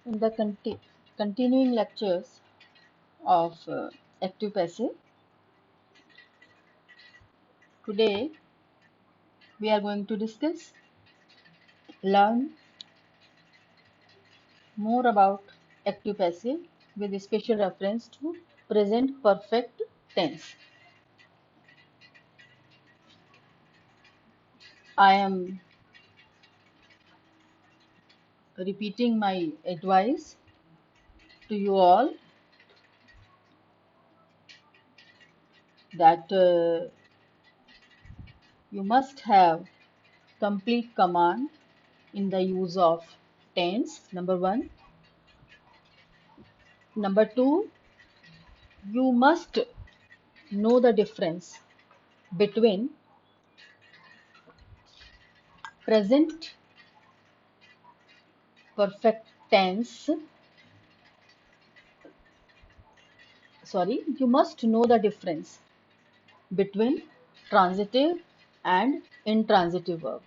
In the continuing lectures of active passive, today we are going to learn more about active passive with special reference to present perfect tense. I am repeating my advice to you all that you must have complete command in the use of tense, number one. Number two, you must know the difference between present perfect tense, you must know the difference between transitive and intransitive verb.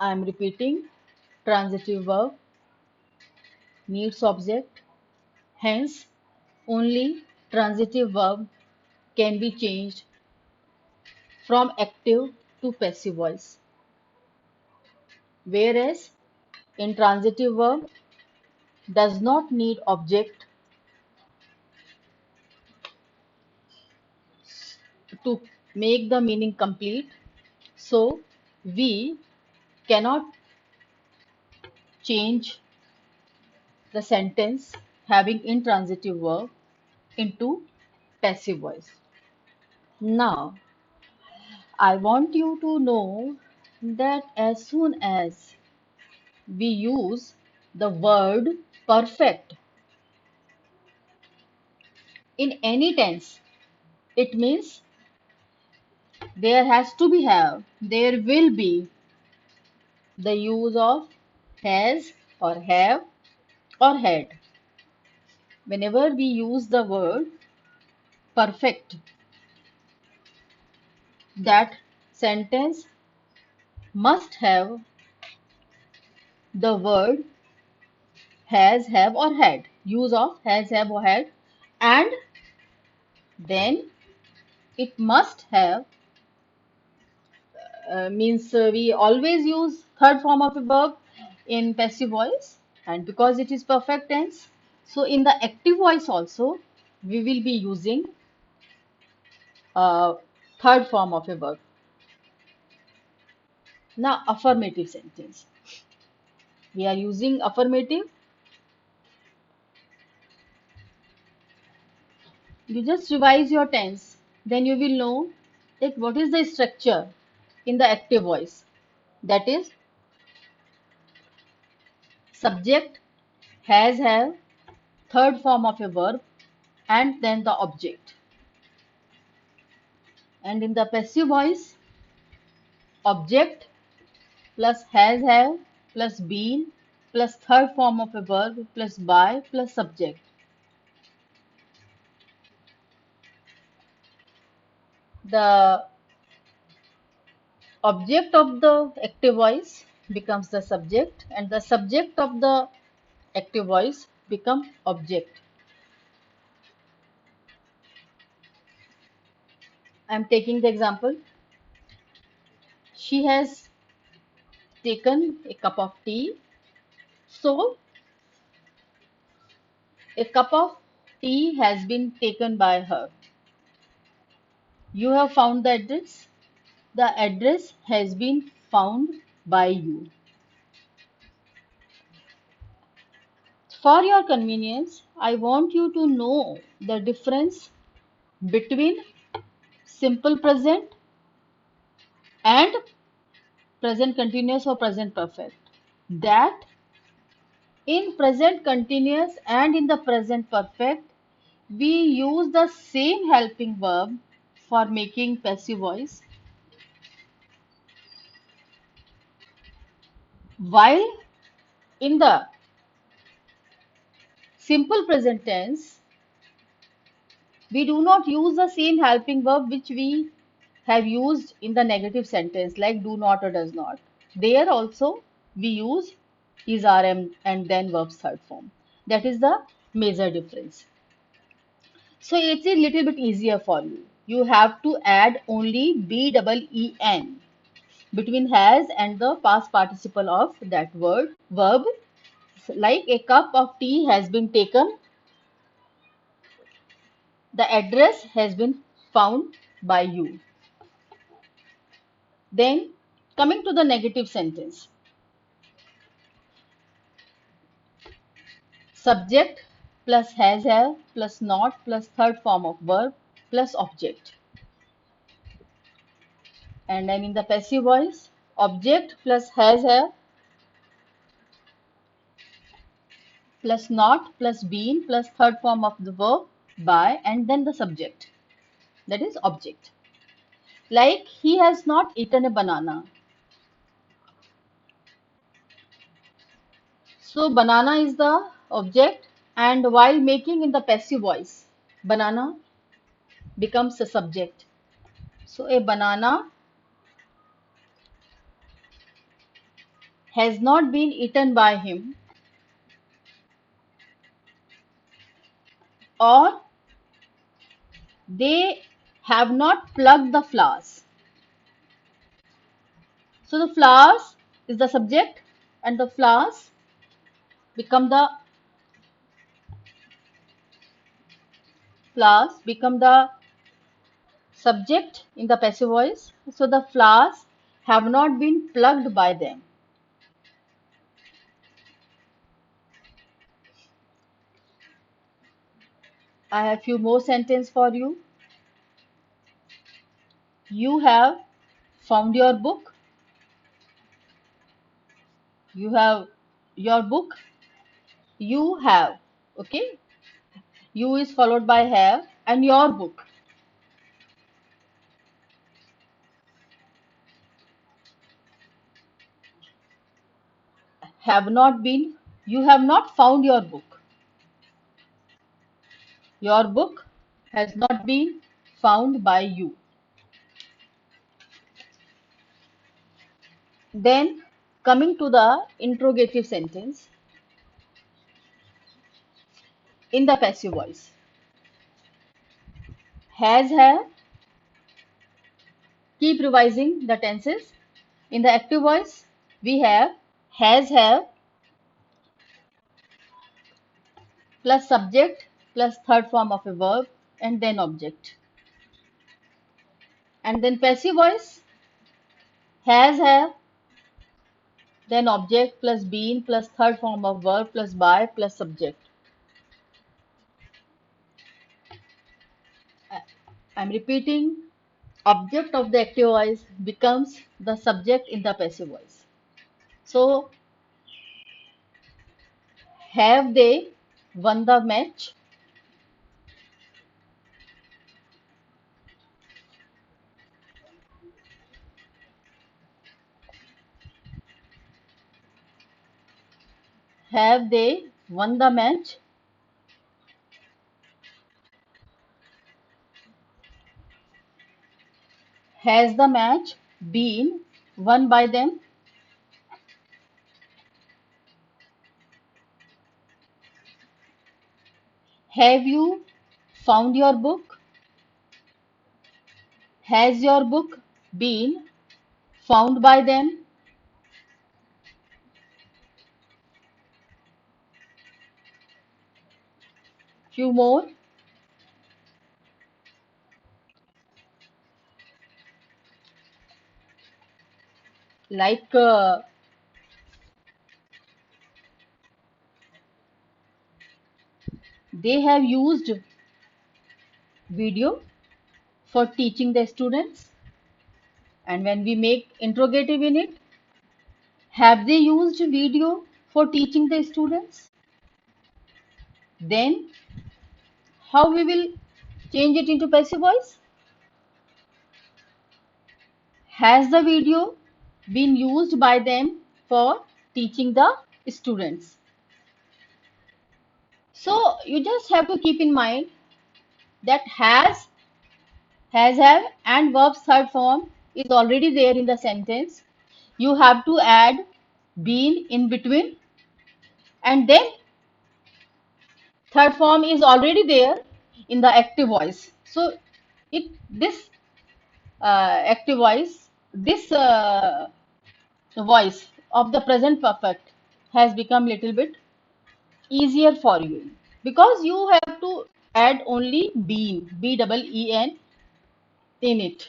I am repeating, transitive verb needs object, hence only transitive verb can be changed from active to passive voice, whereas intransitive verb does not need object to make the meaning complete, so we cannot change the sentence having intransitive verb into passive voice. Now, I want you to know that as soon as we use the word perfect in any tense, it means there will be the use of has or have or had. Whenever we use the word perfect, that sentence must have the word has, have, or had, use of has, have, or had, and then it must have means we always use third form of a verb in passive voice, and because it is perfect tense, so in the active voice also we will be using third form of a verb. Now, affirmative sentence. We are using affirmative. You just revise your tense, then you will know that what is the structure in the active voice. That is subject, has, have, third form of a verb, and then the object. And in the passive voice, object plus has, have plus been plus third form of a verb plus by plus subject. The object of the active voice becomes the subject, and the subject of the active voice become object. I am taking the example. She has taken a cup of tea. So, a cup of tea has been taken by her. You have found the address. The address has been found by you. For your convenience, I want you to know the difference between simple present and present continuous or present perfect. That in present continuous and in the present perfect, we use the same helping verb for making passive voice, while in the simple present tense, we do not use the same helping verb which we have used in the negative sentence like do not or does not. There also we use is RM and then verb's third form. That is the major difference. So it's a little bit easier for you. You have to add only BEEN between has and the past participle of that word verb. Like a cup of tea has been taken, the address has been found by you. Then coming to the negative sentence. Subject plus has have plus not plus third form of verb plus object. And then in the passive voice, object plus has have plus not plus been plus third form of the verb by and then the subject. That is object. Like he has not eaten a banana. So banana is the object and while making in the passive voice, banana becomes the subject. So a banana has not been eaten by him or they have not plucked the flowers. So the flowers is the subject and the flowers become the subject in the passive voice. So the flowers have not been plucked by them. I have few more sentences for you. You have found your book. You have your book. You have. Okay. You is followed by have and your book. Have not been. You have not found your book. Your book has not been found by you. Then coming to the interrogative sentence in the passive voice. Has have, keep revising the tenses. In the active voice, we have has have plus subject plus third form of a verb and then object. And then passive voice, has have, then object plus been plus third form of verb plus by plus subject. I'm repeating, object of the active voice becomes the subject in the passive voice. So, have they won the match? Have they won the match? Has the match been won by them? Have you found your book? Has your book been found by them? Few more, like they have used video for teaching the students, and when we make interrogative in it, have they used video for teaching the students? Then how we will change it into passive voice? Has the video been used by them for teaching the students? So you just have to keep in mind that has have and verb's third form is already there in the sentence. You have to add been in between And then third form is already there in the active voice. So it this active voice, this voice of the present perfect has become little bit easier for you because you have to add only been, B-double-E-N in it.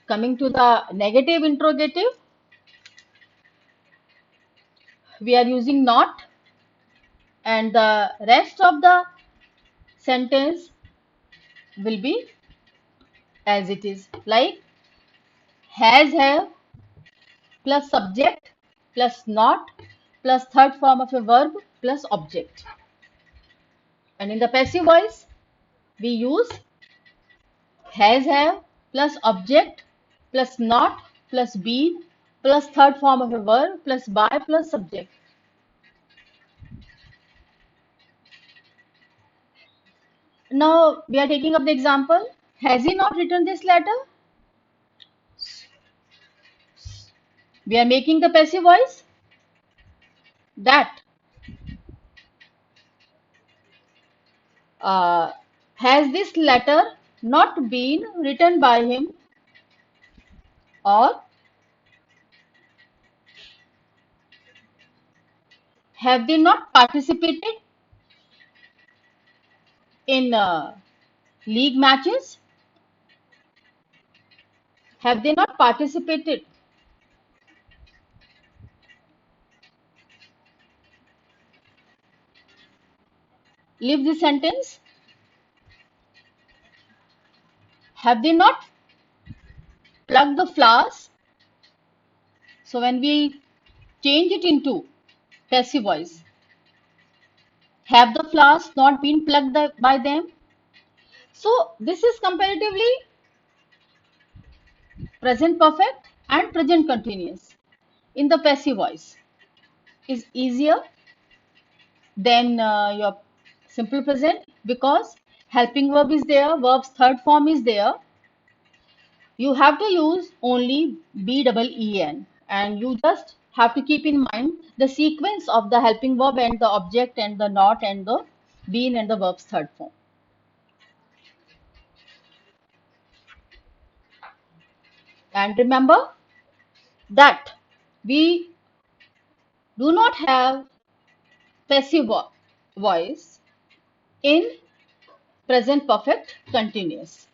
Coming to the negative interrogative, we are using not, and the rest of the sentence will be as it is, like has, have, plus subject, plus not, plus third form of a verb, plus object. And in the passive voice, we use has, have, plus object, plus not, plus been, plus third form of a verb, plus by, plus subject. Now we are taking up the example. Has he not written this letter? We are making the passive voice that uh, has this letter not been written by him, or have they not participated in league matches? Have they not participated? Leave the sentence. Have they not plucked the flowers? So when we change it into passive voice, have the flowers not been plucked by them? So this is comparatively present perfect and present continuous in the passive voice is easier than your simple present because helping verb is there, verb's third form is there. You have to use only B-double-E-N, and you just have to keep in mind the sequence of the helping verb and the object and the not and the been and the verb's third form. And remember that we do not have passive voice in present perfect continuous.